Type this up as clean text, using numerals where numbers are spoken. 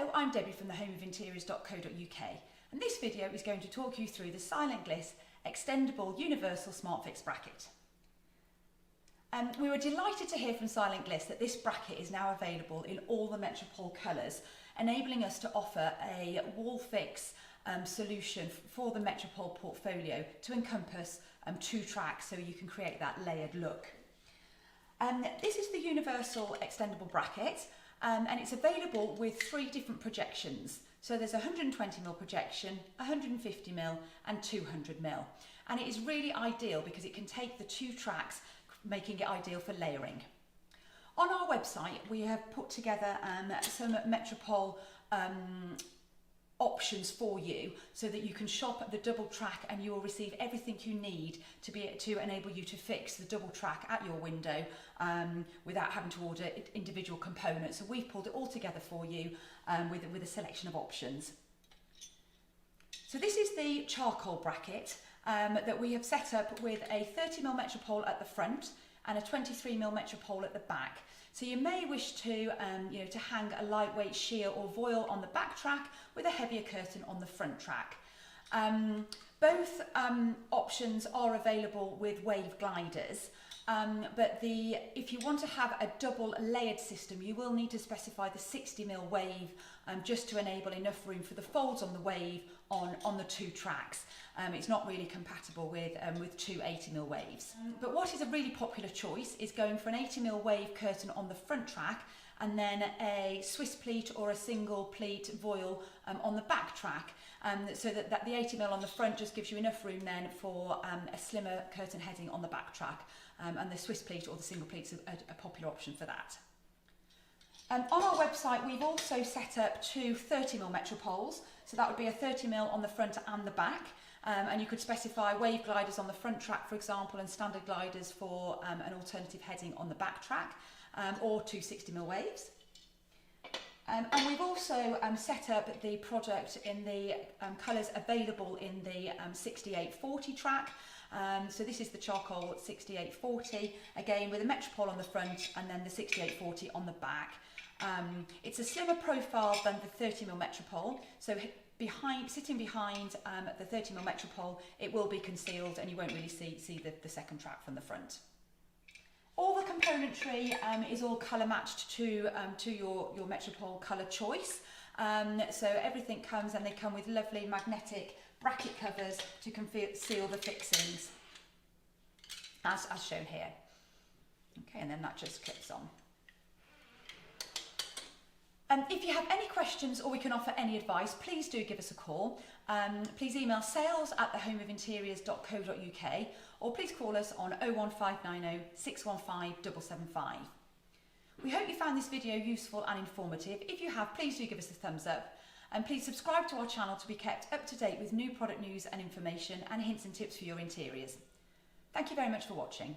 Hello, I'm Debbie from thehomeofinteriors.co.uk, and this video is going to talk you through the Silent Gliss Extendable Universal Smart Fix Bracket. We were delighted to hear from Silent Gliss that this bracket is now available in all the Metropole colours, enabling us to offer a wall fix solution for the Metropole portfolio to encompass 2 tracks so you can create that layered look. This is the Universal Extendable Bracket. And it's available with 3 different projections. So there's a 120mm projection, 150mm and 200mm. And it is really ideal because it can take the 2 tracks, making it ideal for layering. On our website, we have put together some Metropole options for you so that you can shop at the double track and you will receive everything you need to enable you to fix the double track at your window without having to order individual components. So we've pulled it all together for you with a selection of options. So this is the charcoal bracket that we have set up with a 30mm Metropole at the front and a 23mm Metropole at the back. So you may wish to, to hang a lightweight sheer or voile on the back track with a heavier curtain on the front track. Both options are available with wave gliders, but if you want to have a double layered system, you will need to specify the 60mm wave just to enable enough room for the folds on the wave on the 2 tracks. It's not really compatible with 2 80mm waves. But what is a really popular choice is going for an 80mm wave curtain on the front track and then a Swiss pleat or a single pleat voile on the back track, so that the 80mm on the front just gives you enough room then for a slimmer curtain heading on the back track, and the Swiss pleat or the single pleat's a popular option for that. On our website, we've also set up 2 30mm Metropoles, so that would be a 30mm on the front and the back, and you could specify wave gliders on the front track, for example, and standard gliders for an alternative heading on the back track, or 2 60mm waves. And we've also set up the product in the colours available in the 6840 track. So this is the charcoal 6840, again with a Metropole on the front and then the 6840 on the back. It's a slimmer profile than the 30mm Metropole, so sitting behind the 30mm Metropole, it will be concealed and you won't really see the second track from the front. All the componentry is all colour matched to your Metropole colour choice. So everything comes, and they come with lovely magnetic bracket covers to conceal the fixings, as shown here. Okay, and then that just clips on. If you have any questions or we can offer any advice, please do give us a call. Please email sales@thehomeofinteriors.co.uk or please call us on 01590 615 775. We hope you found this video useful and informative. If you have, please do give us a thumbs up, and please subscribe to our channel to be kept up to date with new product news and information and hints and tips for your interiors. Thank you very much for watching.